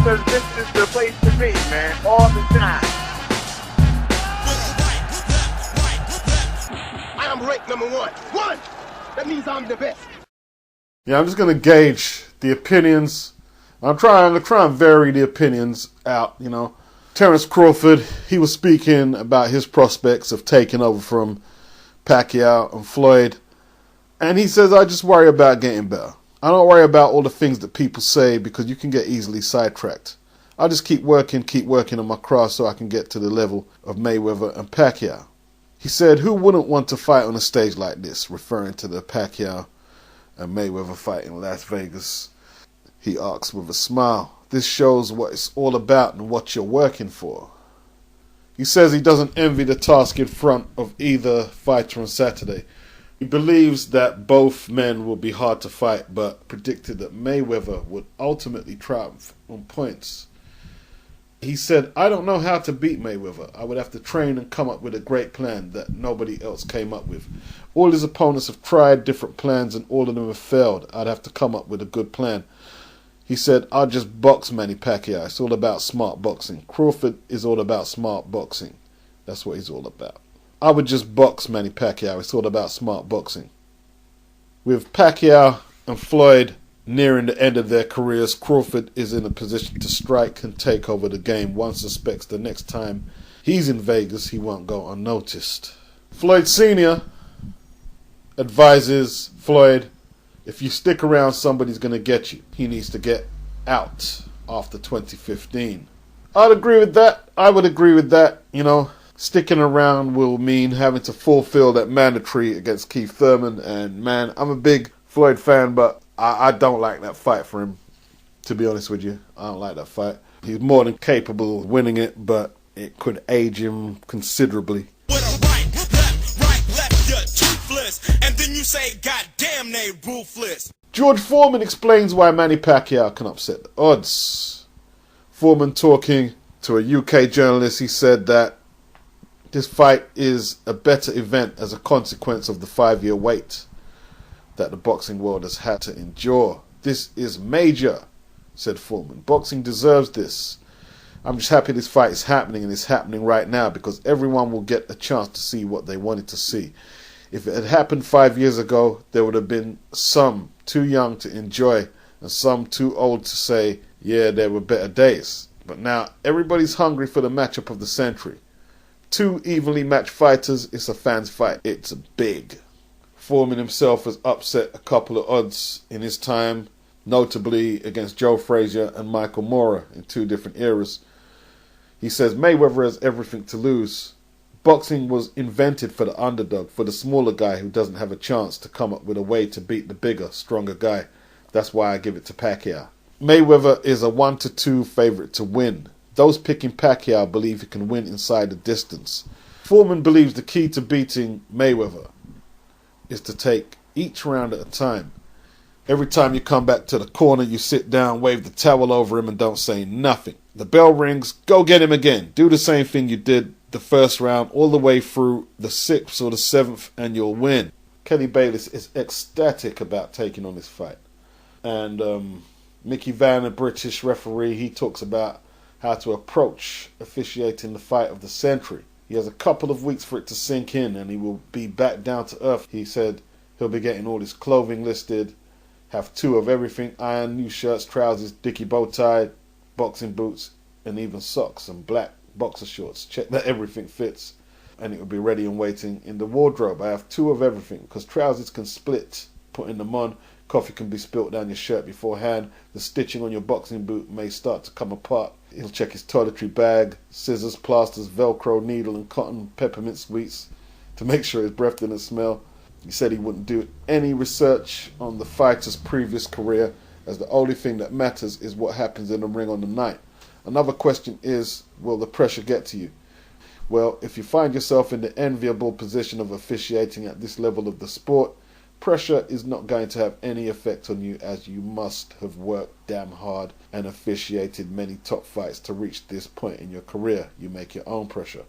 because this is the place to be, man, all the time. I am ranked number one. One! That means I'm the best. Yeah, I'm just going to gauge the opinions. I'm trying to vary the opinions out, you know. Terence Crawford, he was speaking about his prospects of taking over from Pacquiao and Floyd. And he says, I just worry about getting better. I don't worry about all the things that people say because you can get easily sidetracked. I just keep working on my craft so I can get to the level of Mayweather and Pacquiao. He said, who wouldn't want to fight on a stage like this, referring to the Pacquiao and Mayweather fight in Las Vegas. He asks with a smile, this shows what it's all about and what you're working for. He says he doesn't envy the task in front of either fighter on Saturday. He believes that both men will be hard to fight, but predicted that Mayweather would ultimately triumph on points. He said, I don't know how to beat Mayweather. I would have to train and come up with a great plan that nobody else came up with. All his opponents have tried different plans and all of them have failed. I'd have to come up with a good plan. He said, I'll just box Manny Pacquiao. It's all about smart boxing. Crawford is all about smart boxing. That's what he's all about. I would just box Manny Pacquiao. It's all about smart boxing. With Pacquiao and Floyd nearing the end of their careers, Crawford is in a position to strike and take over the game. One suspects the next time he's in Vegas, he won't go unnoticed. Floyd Sr. advises Floyd, if you stick around, somebody's going to get you. He needs to get out after 2015. I'd agree with that. I would agree with that. You know, sticking around will mean having to fulfill that mandatory against Keith Thurman. And man, I'm a big Floyd fan, but I don't like that fight for him, to be honest with you. I don't like that fight. He's more than capable of winning it, but it could age him considerably. And then you say, God damn, they ruthless. George Foreman explains why Manny Pacquiao can upset the odds. Foreman, talking to a UK journalist, he said that this fight is a better event as a consequence of the 5-year wait that the boxing world has had to endure. This is major, said Foreman. Boxing deserves this. I'm just happy this fight is happening, and it's happening right now because everyone will get a chance to see what they wanted to see. If it had happened 5 years ago, there would have been some too young to enjoy and some too old to say, yeah, there were better days. But now everybody's hungry for the matchup of the century. Two evenly matched fighters, it's a fan's fight. It's big. Foreman himself has upset a couple of odds in his time, notably against Joe Frazier and Michael Moorer in two different eras. He says Mayweather has everything to lose. Boxing was invented for the underdog, for the smaller guy who doesn't have a chance to come up with a way to beat the bigger, stronger guy. That's why I give it to Pacquiao. Mayweather is a 1-2 favorite to win. Those picking Pacquiao believe he can win inside the distance. Foreman believes the key to beating Mayweather is to take each round at a time. Every time you come back to the corner, you sit down, wave the towel over him and don't say nothing. The bell rings, go get him again. Do the same thing you did the first round all the way through the 6th or the 7th and you'll win. Kenny Bayless is ecstatic about taking on this fight. And Mickey Vann, a British referee, he talks about how to approach officiating the fight of the century. He has a couple of weeks for it to sink in and he will be back down to earth. He said he'll be getting all his clothing listed, have 2 of everything, iron, new shirts, trousers, dicky bow tie, boxing boots, and even socks and black boxer shorts. Check that everything fits and it will be ready and waiting in the wardrobe. I have 2 of everything because trousers can split putting them on. Coffee can be spilt down your shirt beforehand. The stitching on your boxing boot may start to come apart. He'll check his toiletry bag, scissors, plasters, Velcro, needle and cotton peppermint sweets to make sure his breath didn't smell. He said he wouldn't do any research on the fighter's previous career as the only thing that matters is what happens in the ring on the night. Another question is, will the pressure get to you? Well, if you find yourself in the enviable position of officiating at this level of the sport, pressure is not going to have any effect on you as you must have worked damn hard and officiated many top fights to reach this point in your career. You make your own pressure.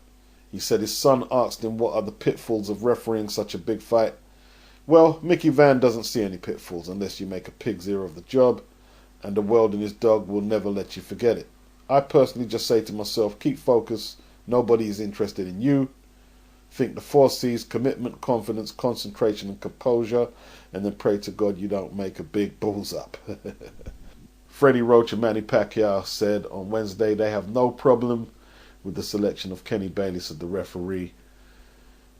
He said his son asked him what are the pitfalls of refereeing such a big fight. Well, Mickey Vann doesn't see any pitfalls unless you make a pig's ear of the job. and the world and his dog will never let you forget it. I personally just say to myself, keep focused, nobody is interested in you. Think the 4 C's: commitment, confidence, concentration and composure, and then pray to God you don't make a big balls up. Freddie Roach and Manny Pacquiao said on Wednesday they have no problem with the selection of Kenny Bayless as the referee.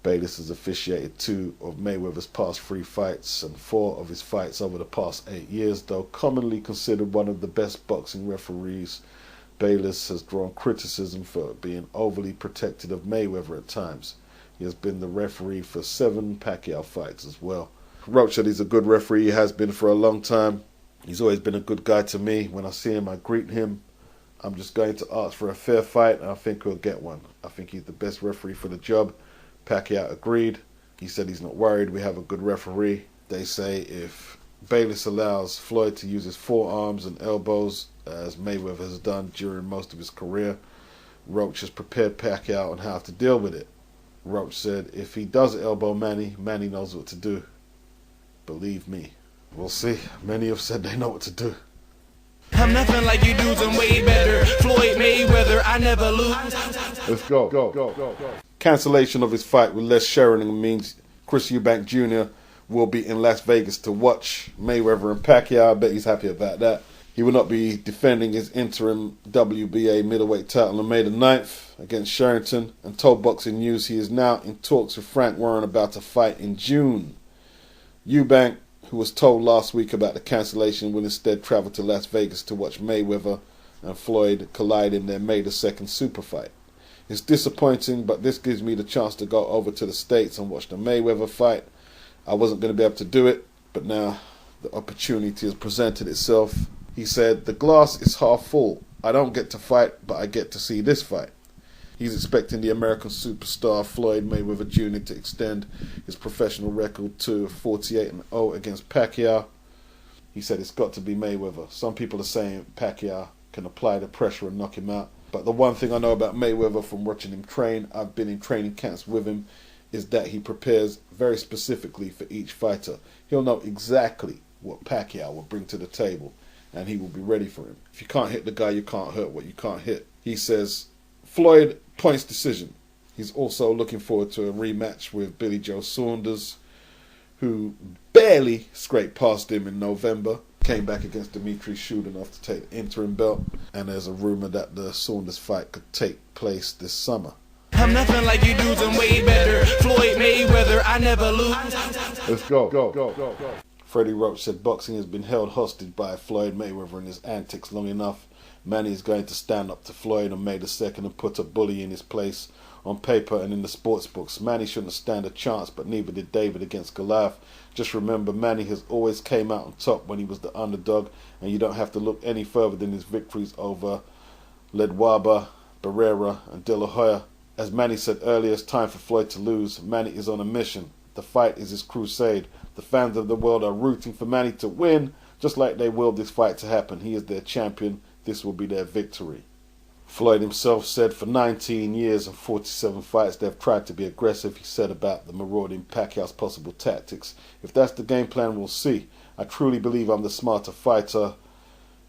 Bayless has officiated 2 of Mayweather's past 3 fights and 4 of his fights over the past 8 years, though commonly considered one of the best boxing referees. Bayless has drawn criticism for being overly protective of Mayweather at times. He has been the referee for 7 Pacquiao fights as well. Roach said he's a good referee. He has been for a long time. He's always been a good guy to me. When I see him, I greet him. I'm just going to ask for a fair fight, and I think he'll get one. I think he's the best referee for the job. Pacquiao agreed. He said he's not worried. We have a good referee. They say if Bayless allows Floyd to use his forearms and elbows, as Mayweather has done during most of his career, Roach has prepared Pacquiao on how to deal with it. Roach said if he does elbow Manny, Manny knows what to do. Believe me. We'll see. Many have said they know what to do. I'm nothing like you dudes, I'm way better. Floyd Mayweather, I never lose. Let's go. Cancellation of his fight with Les Sheridan means Chris Eubank Jr. will be in Las Vegas to watch Mayweather and Pacquiao. I bet he's happy about that. He will not be defending his interim WBA middleweight title on May the 9th against Sheridan, and told Boxing News he is now in talks with Frank Warren about a fight in June. Eubank, who was told last week about the cancellation, will instead travel to Las Vegas to watch Mayweather and Floyd collide in their May the 2nd super fight. It's disappointing, but this gives me the chance to go over to the States and watch the Mayweather fight. I wasn't going to be able to do it, but now the opportunity has presented itself. He said, the glass is half full. I don't get to fight, but I get to see this fight. He's expecting the American superstar Floyd Mayweather Jr. to extend his professional record to 48-0 against Pacquiao. He said it's got to be Mayweather. Some people are saying Pacquiao can apply the pressure and knock him out. But the one thing I know about Mayweather from watching him train, I've been in training camps with him, is that he prepares very specifically for each fighter. He'll know exactly what Pacquiao will bring to the table, and he will be ready for him. If you can't hit the guy, you can't hurt what you can't hit. He says, Floyd, points decision. He's also looking forward to a rematch with Billy Joe Saunders, who barely scraped past him in November. Came back against Dmitry Shudinov to take the interim belt, and there's a rumor that the Saunders fight could take place this summer. I'm nothing like you dudes, I'm way better. Floyd Mayweather, I never lose. Let's go. Freddie Roach said boxing has been held hostage by Floyd Mayweather and his antics long enough. Manny is going to stand up to Floyd on May the 2nd and put a bully in his place. On paper and in the sports books, Manny shouldn't stand a chance, but neither did David against Goliath. Just remember, Manny has always came out on top when he was the underdog, and you don't have to look any further than his victories over Ledwaba, Barrera and De La Hoya. As Manny said earlier, it's time for Floyd to lose. Manny is on a mission. The fight is his crusade. The fans of the world are rooting for Manny to win, just like they willed this fight to happen. He is their champion. This will be their victory. Floyd himself said for 19 years and 47 fights they've tried to be aggressive. He said about the marauding Pacquiao's possible tactics. If that's the game plan, we'll see. I truly believe I'm the smarter fighter.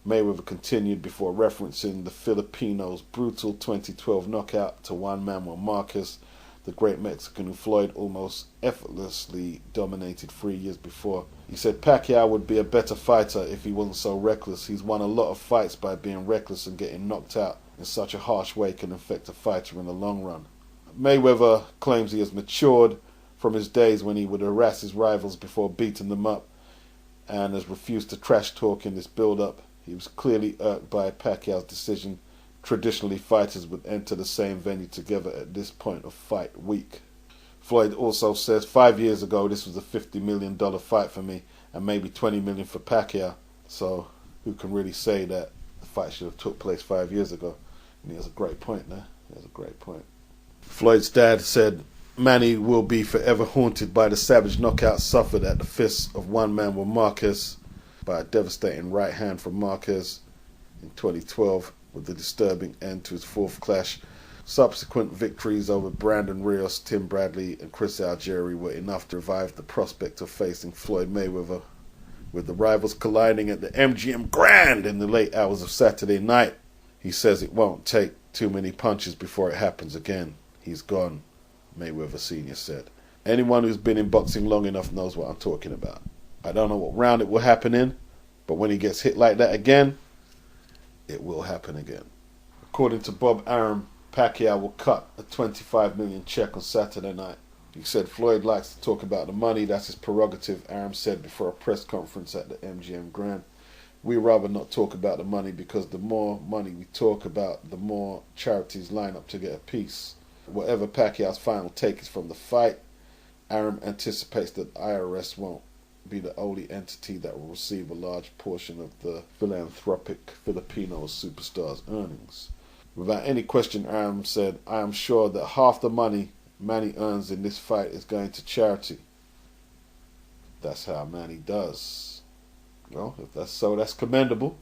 Mayweather continued before referencing the Filipino's brutal 2012 knockout to Juan Manuel Marquez, the great Mexican who Floyd almost effortlessly dominated 3 years before. He said Pacquiao would be a better fighter if he wasn't so reckless. He's won a lot of fights by being reckless, and getting knocked out in such a harsh way can affect a fighter in the long run. Mayweather claims he has matured from his days when he would harass his rivals before beating them up, and has refused to trash talk in this build-up. He was clearly irked by Pacquiao's decision. Traditionally, fighters would enter the same venue together at this point of fight week. Floyd also says, 5 years ago this was a $50 million fight for me, and maybe $20 million for Pacquiao. So who can really say that the fight should have took place 5 years ago? And he has a great point there. Floyd's dad said Manny will be forever haunted by the savage knockout suffered at the fists of Juan Manuel Marquez by a devastating right hand from Marquez in 2012, with the disturbing end to his fourth clash. Subsequent victories over Brandon Rios, Tim Bradley and Chris Algieri were enough to revive the prospect of facing Floyd Mayweather. with the rivals colliding at the MGM Grand in the late hours of Saturday night. He says it won't take too many punches before it happens again. He's gone, Mayweather Sr. said. Anyone who's been in boxing long enough knows what I'm talking about. I don't know what round it will happen in, but when he gets hit like that again, it will happen again. According to Bob Arum, Pacquiao will cut a $25 million check on Saturday night. He said Floyd likes to talk about the money. That's his prerogative, Arum said before a press conference at the MGM Grand. We rather not talk about the money because the more money we talk about, the more charities line up to get a piece. Whatever Pacquiao's final take is from the fight, Arum anticipates that the IRS won't be the only entity that will receive a large portion of the philanthropic Filipino superstar's earnings. Without any question, Arum said, I am sure that half the money Manny earns in this fight is going to charity. That's how Manny does. Well, if that's so, that's commendable.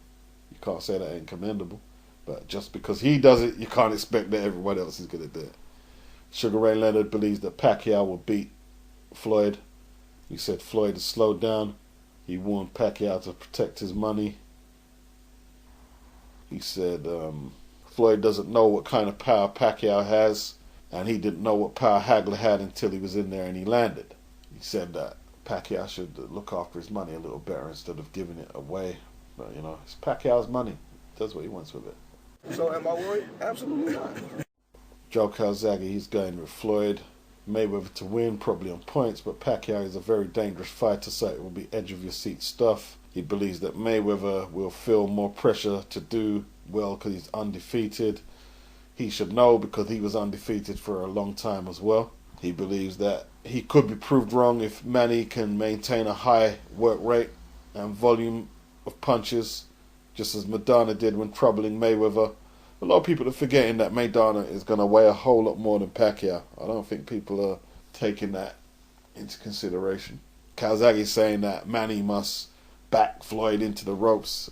You can't say that ain't commendable. But just because he does it, you can't expect that everyone else is going to do it. Sugar Ray Leonard believes that Pacquiao will beat Floyd. He said Floyd has slowed down. He warned Pacquiao to protect his money. He said Floyd doesn't know what kind of power Pacquiao has, and he didn't know what power Hagler had until he was in there and he landed. He said that Pacquiao should look after his money a little better instead of giving it away. But, you know, it's Pacquiao's money. He does what he wants with it. So am I worried? Absolutely not. Joe Calzaghe, he's going with Floyd. Mayweather to win, probably on points, but Pacquiao is a very dangerous fighter, so it will be edge-of-your-seat stuff. He believes that Mayweather will feel more pressure to do well because he's undefeated. He should know because he was undefeated for a long time as well. He believes that he could be proved wrong if Manny can maintain a high work rate and volume of punches, just as Maidana did when troubling Mayweather. A lot of people are forgetting that Maidana is going to weigh a whole lot more than Pacquiao. I don't think people are taking that into consideration. Calzaghe is saying that Manny must back Floyd into the ropes.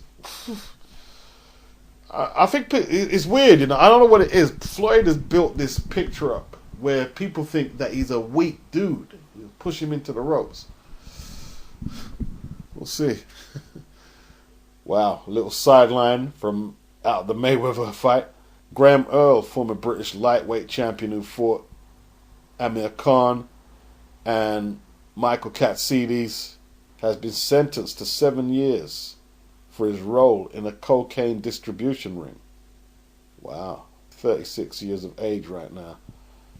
I think it's weird, you know. I don't know what it is. Floyd has built this picture up where people think that he's a weak dude. You push him into the ropes. We'll see. Wow, a little sideline from out of the Mayweather fight. Graham Earl, former British lightweight champion who fought Amir Khan and Michael Katsidis, has been sentenced to 7 years for his role in a cocaine distribution ring. Wow, 36 years of age right now.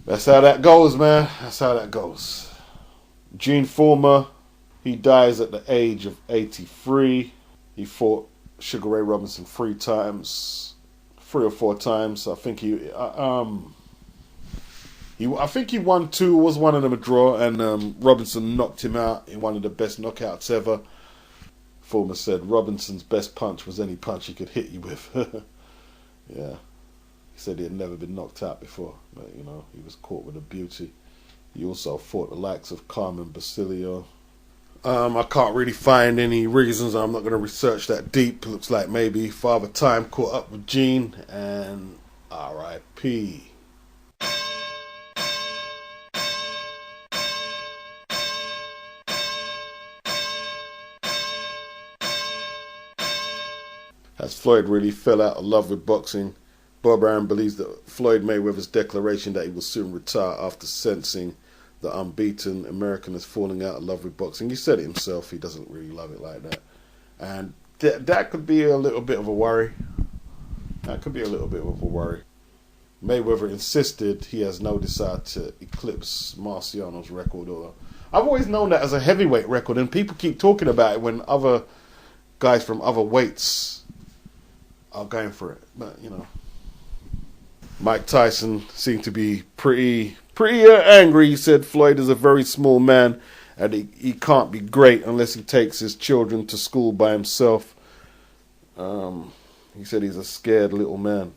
That's how that goes, man. That's how that goes. Gene Fullmer, he dies at the age of 83. He fought Sugar Ray Robinson 3 or 4 times. I think I think he won 2. Was one of them a draw, and Robinson knocked him out in one of the best knockouts ever. Fullmer said Robinson's best punch was any punch he could hit you with. Yeah, he said he had never been knocked out before, but you know, he was caught with a beauty. He also fought the likes of Carmen Basilio. I can't really find any reasons. I'm not going to research that deep. Looks like maybe Father Time caught up with Gene, and R.I.P. As Floyd really fell out of love with boxing, Bob Arum believes that Floyd Mayweather's declaration that he will soon retire after sensing the unbeaten American is falling out of love with boxing. He said it himself, he doesn't really love it like that. And that could be a little bit of a worry. That could be a little bit of a worry. Mayweather insisted he has no desire to eclipse Marciano's record. I've always known that as a heavyweight record, and people keep talking about it when other guys from other weights are going for it. But, you know, Mike Tyson seemed to be pretty angry. He said Floyd is a very small man and he can't be great unless he takes his children to school by himself. He said he's a scared little man.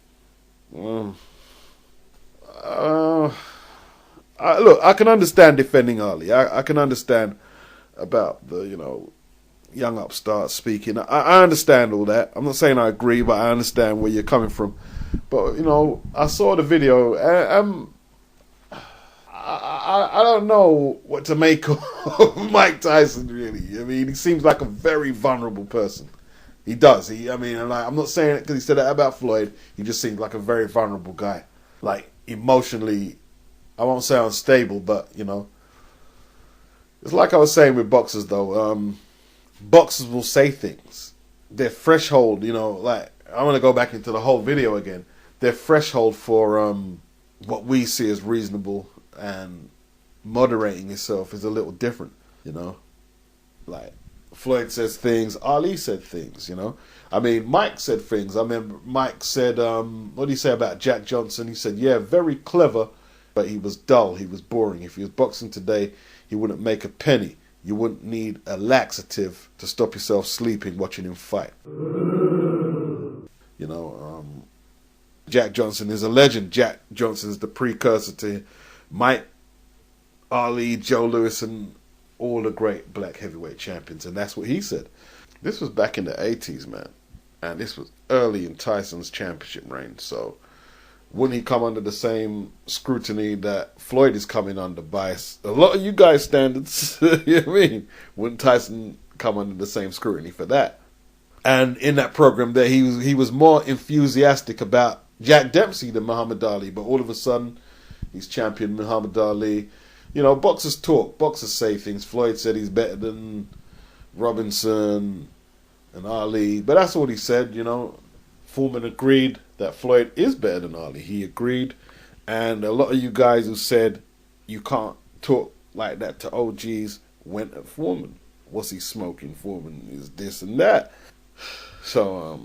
Look, I can understand defending Ali. I can understand about the, you know, young upstart speaking. I understand all that. I'm not saying I agree, but I understand where you're coming from. But, you know, I saw the video. I I don't know what to make of Mike Tyson, really. I mean, he seems like a very vulnerable person. He does. I'm not saying it because he said that about Floyd. He just seems like a very vulnerable guy. Like, emotionally, I won't say unstable, but, it's like I was saying with boxers, though. Boxers will say things. Their threshold, like, I want to go back into the whole video again. Their threshold for what we see as reasonable and moderating yourself is a little different, Like, Floyd says things, Ali said things, Mike said things. I remember Mike said, what did he say about Jack Johnson? He said, yeah, very clever, but he was dull, he was boring. If he was boxing today, he wouldn't make a penny. You wouldn't need a laxative to stop yourself sleeping watching him fight. Jack Johnson is a legend. Jack Johnson is the precursor to Mike, Ali, Joe Louis, and all the great black heavyweight champions. And that's what he said. This was back in the 80s, man. And this was early in Tyson's championship reign. So wouldn't he come under the same scrutiny that Floyd is coming under by a lot of you guys' standards? You know what I mean? Wouldn't Tyson come under the same scrutiny for that? And in that program there, he was more enthusiastic about Jack Dempsey than Muhammad Ali. But all of a sudden, he's championed Muhammad Ali. Boxers talk. Boxers say things. Floyd said he's better than Robinson and Ali. But that's all he said, Foreman agreed that Floyd is better than Ali. He agreed. And a lot of you guys who said you can't talk like that to OGs went at Foreman. What's he smoking? Foreman is this and that. So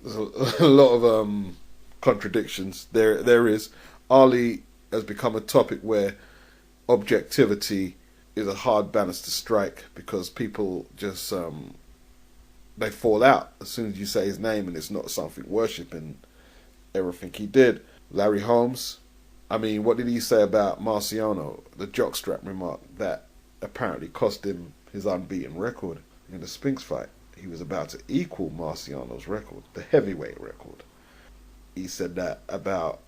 there's a lot of contradictions. There is. Ali has become a topic where objectivity is a hard balance to strike because people just they fall out as soon as you say his name and it's not something worshipping everything he did. Larry Holmes, what did he say about Marciano? The jockstrap remark that apparently cost him his unbeaten record in the Spinks fight. He was about to equal Marciano's record, the heavyweight record. He said that about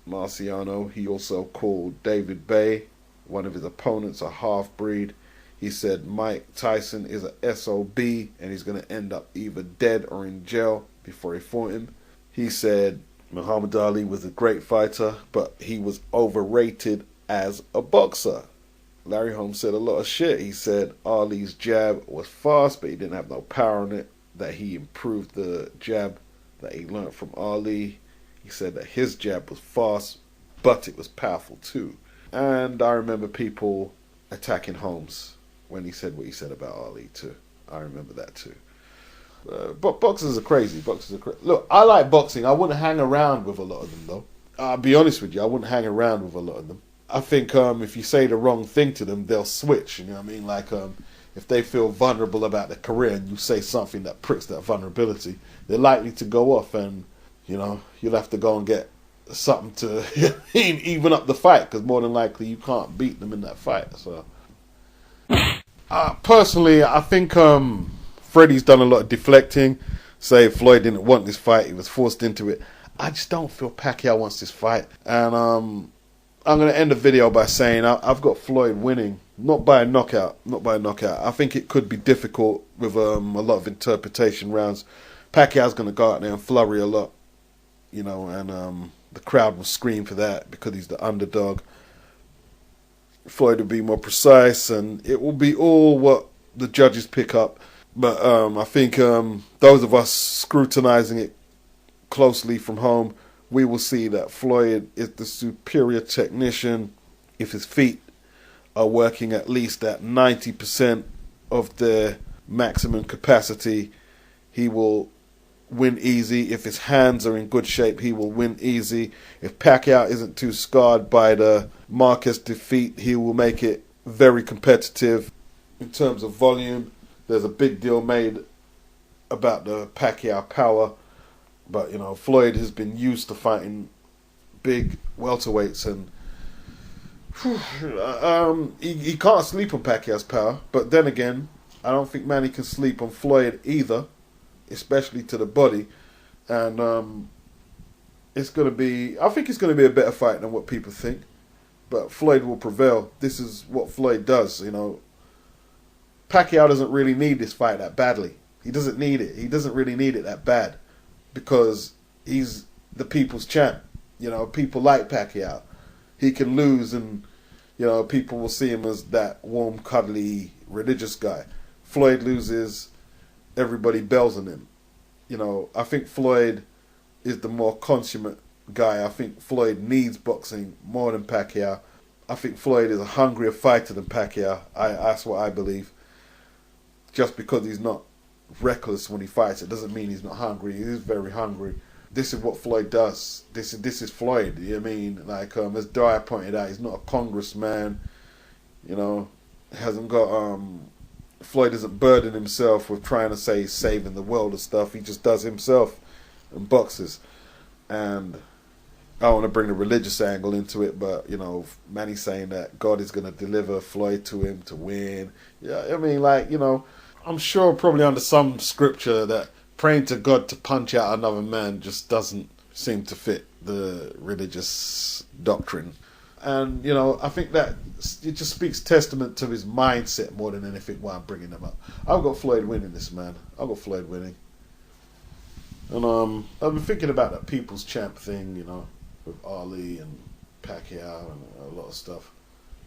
Marciano. He also called David Bay, one of his opponents, a half-breed. He said Mike Tyson is a SOB and he's going to end up either dead or in jail before he fought him. He said Muhammad Ali was a great fighter, but he was overrated as a boxer. Larry Holmes said a lot of shit. He said Ali's jab was fast, but he didn't have no power on it, that he improved the jab that he learned from Ali. He said that his jab was fast, but it was powerful too. And I remember people attacking Holmes when he said what he said about Ali too. I remember that too. But boxers are crazy. Look, I like boxing. I wouldn't hang around with a lot of them, though. I'll be honest with you. I wouldn't hang around with a lot of them. I think if you say the wrong thing to them, they'll switch. You know what I mean? Like, if they feel vulnerable about their career and you say something that pricks that vulnerability, they're likely to go off and, you'll have to go and get something to even up the fight because more than likely you can't beat them in that fight. So, personally, I think Freddie's done a lot of deflecting. Say Floyd didn't want this fight, he was forced into it. I just don't feel Pacquiao wants this fight. And I'm going to end the video by saying I've got Floyd winning, not by a knockout. I think it could be difficult with a lot of interpretation rounds. Pacquiao's going to go out there and flurry a lot, and the crowd will scream for that because he's the underdog. Floyd will be more precise, and it will be all what the judges pick up. But I think those of us scrutinizing it closely from home, we will see that Floyd is the superior technician. If his feet are working at least at 90% of their maximum capacity, he will win easy. If his hands are in good shape, he will win easy. If Pacquiao isn't too scarred by the Marquez defeat, he will make it very competitive. In terms of volume, there's a big deal made about the Pacquiao power. But, Floyd has been used to fighting big welterweights and he can't sleep on Pacquiao's power. But then again, I don't think Manny can sleep on Floyd either, especially to the body. And I think it's going to be a better fight than what people think. but Floyd will prevail. This is what Floyd does, you know. Pacquiao doesn't really need this fight that badly. He doesn't need it. He doesn't really need it that bad because he's the people's champ. You know, people like Pacquiao. He can lose and, you know, people will see him as that warm, cuddly, religious guy. Floyd loses, everybody bells on him. You know, I think Floyd is the more consummate guy. I think Floyd needs boxing more than Pacquiao. I think Floyd is a hungrier fighter than Pacquiao. That's what I believe. Just because he's not reckless when he fights, it doesn't mean he's not hungry. He is very hungry. This is what Floyd does. This is Floyd. You know what I mean? Like as Dyer pointed out, he's not a congressman. You know, hasn't got Floyd doesn't burden himself with trying to say he's saving the world and stuff. He just does himself and boxes. And I don't want to bring the religious angle into it, but you know, Manny's saying that God is going to deliver Floyd to him to win. Yeah, I mean, like, you know, I'm sure probably under some scripture that praying to God to punch out another man just doesn't seem to fit the religious doctrine. And, you know, I think that it just speaks testament to his mindset more than anything why I'm bringing him up. I've got Floyd winning this, man. I've got Floyd winning. And I've been thinking about that People's Champ thing, you know, with Ali and Pacquiao and a lot of stuff.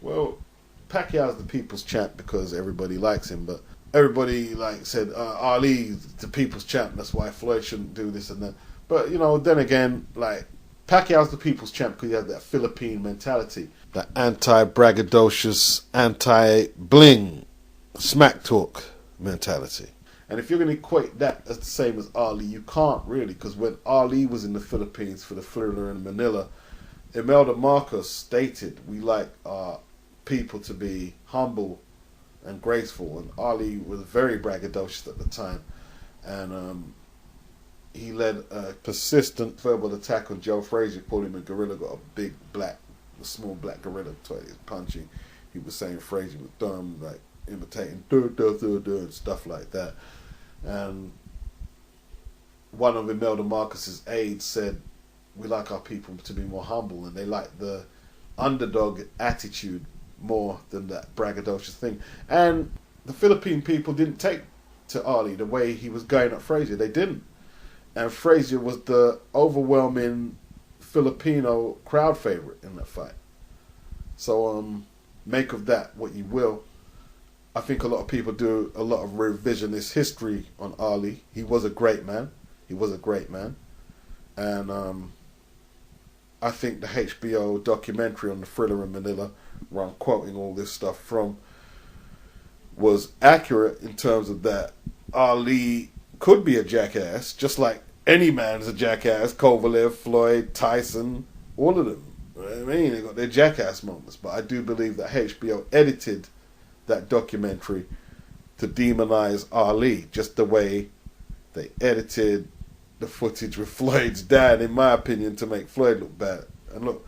Well, Pacquiao's the People's Champ because everybody likes him, but everybody like said Ali's the People's Champ, that's why Floyd shouldn't do this and that. But you know, then again, like Pacquiao's the People's Champ because he has that Philippine mentality, that anti-braggadocious, anti-bling, smack talk mentality. And if you're going to equate that as the same as Ali, you can't really, because when Ali was in the Philippines for the Thriller in Manila, Imelda Marcos stated, we like our people to be humble and graceful, and Ali was very braggadocious at the time, and he led a persistent verbal attack on Joe Frazier, called him a gorilla, got a small black gorilla, he was punching. He was saying Frazier was dumb, like imitating and stuff like that. And one of Imelda Marcos's aides said, we like our people to be more humble, and they like the underdog attitude more than that braggadocious thing. And the Philippine people didn't take to Ali the way he was going at Frazier. They didn't. And Frazier was the overwhelming Filipino crowd favorite in that fight. So make of that what you will. I think a lot of people do a lot of revisionist history on Ali. He was a great man. And I think the HBO documentary on the Thriller in Manila, where I'm quoting all this stuff from, was accurate in terms of that Ali could be a jackass, just like any man's a jackass. Kovalev, Floyd, Tyson, all of them. You know what I mean, they got their jackass moments. But I do believe that HBO edited that documentary to demonize Ali, just the way they edited the footage with Floyd's dad, in my opinion, to make Floyd look bad. And look,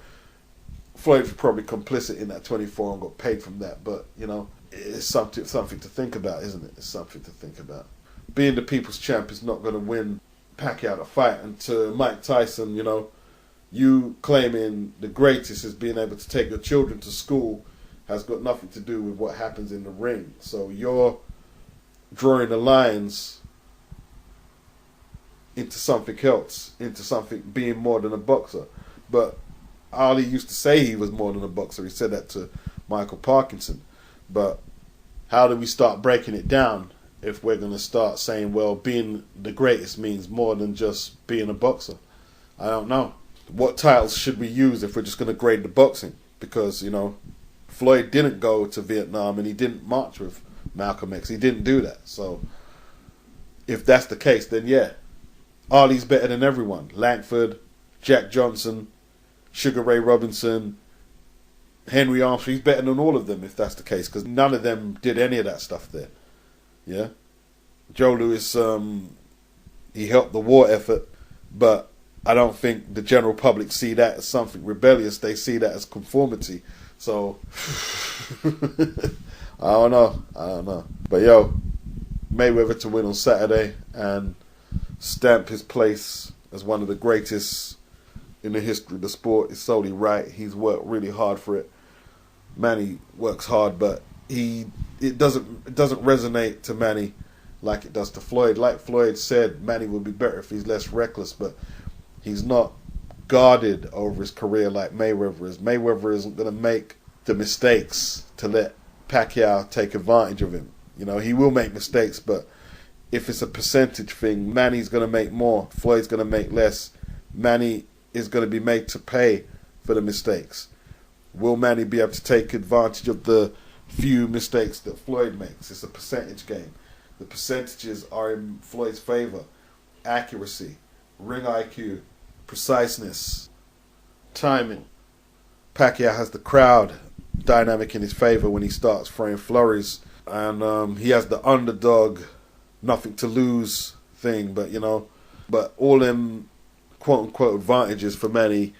Floyd was probably complicit in that 24 and got paid from that, but you know, it's something to think about, isn't it? It's something to think about. Being the People's Champ is not going to win Pacquiao a fight. And to Mike Tyson, you know, you claiming the greatest is being able to take your children to school has got nothing to do with what happens in the ring. So you're drawing the lines into something else, into something being more than a boxer. But Ali used to say he was more than a boxer. He said that to Michael Parkinson. But how do we start breaking it down if we're going to start saying, well, being the greatest means more than just being a boxer? I don't know. What titles should we use if we're just going to grade the boxing? Because, you know, Floyd didn't go to Vietnam and he didn't march with Malcolm X. He didn't do that. So if that's the case, then yeah, Ali's better than everyone. Langford, Jack Johnson, Sugar Ray Robinson, Henry Armstrong. He's better than all of them if that's the case, because none of them did any of that stuff there. Yeah, Joe Louis, he helped the war effort, but I don't think the general public see that as something rebellious. They see that as conformity. So I don't know. But yo, Mayweather to win on Saturday and stamp his place as one of the greatest in the history of the sport is solely right. He's worked really hard for it. Manny works hard, but it doesn't resonate to Manny like it does to Floyd. Like Floyd said, Manny would be better if he's less reckless, but he's not guarded over his career like Mayweather is. Mayweather isn't going to make the mistakes to let Pacquiao take advantage of him. You know, he will make mistakes, but if it's a percentage thing, Manny's going to make more, Floyd's going to make less. Manny is going to be made to pay for the mistakes. Will Manny be able to take advantage of the few mistakes that Floyd makes? It's a percentage game. The percentages are in Floyd's favor. Accuracy, ring IQ, preciseness, timing. Pacquiao has the crowd dynamic in his favor when he starts throwing flurries, and he has the underdog, nothing to lose thing. But all them quote unquote advantages for Manny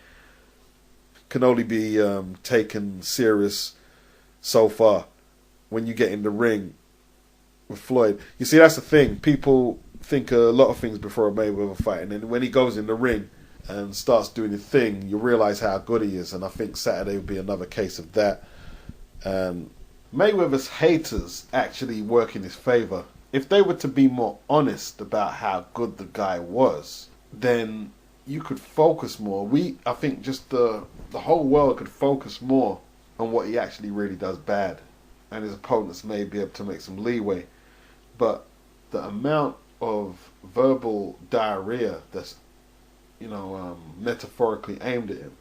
can only be taken serious so far. When you get in the ring with Floyd, you see, that's the thing. People think a lot of things before a Mayweather fight, and then when he goes in the ring and starts doing his thing, you realise how good he is. And I think Saturday will be another case of that. And Mayweather's haters actually work in his favour. If they were to be more honest about how good the guy was, then you could focus more. I think just the whole world could focus more on what he actually really does bad, and his opponents may be able to make some leeway. But the amount of verbal diarrhea that's metaphorically aimed at him,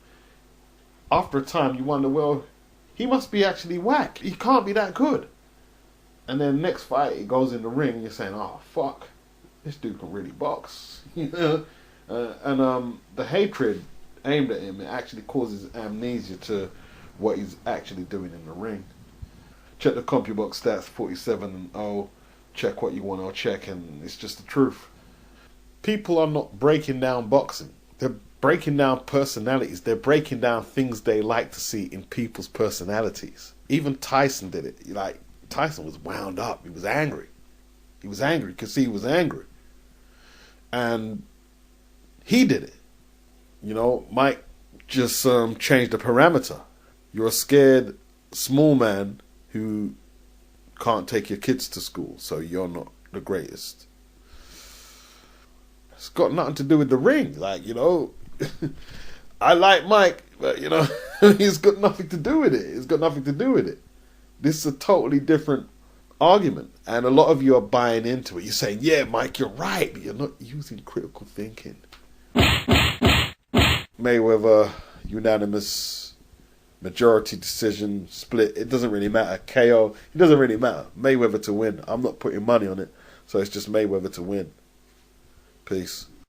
after a time you wonder, well, he must be actually whack. He can't be that good. And then next fight, he goes in the ring and you're saying, oh, fuck, this dude can really box. And the hatred aimed at him, it actually causes amnesia to what he's actually doing in the ring. Check the CompuBox stats, 47-0. Check what you want to check, and it's just the truth. People are not breaking down boxing. They're breaking down personalities. They're breaking down things they like to see in people's personalities. Even Tyson did it. Tyson was wound up. He was angry. He was angry because he was angry. And he did it. Mike just changed the parameter. You're a scared small man who can't take your kids to school, so you're not the greatest. It's got nothing to do with the ring. I like Mike, but he's got nothing to do with it. It's got nothing to do with it. This is a totally different argument, and a lot of you are buying into it. You're saying, yeah, Mike, you're right, but you're not using critical thinking. Mayweather, unanimous, majority decision, split. It doesn't really matter. KO, it doesn't really matter. Mayweather to win. I'm not putting money on it, so it's just Mayweather to win. Peace.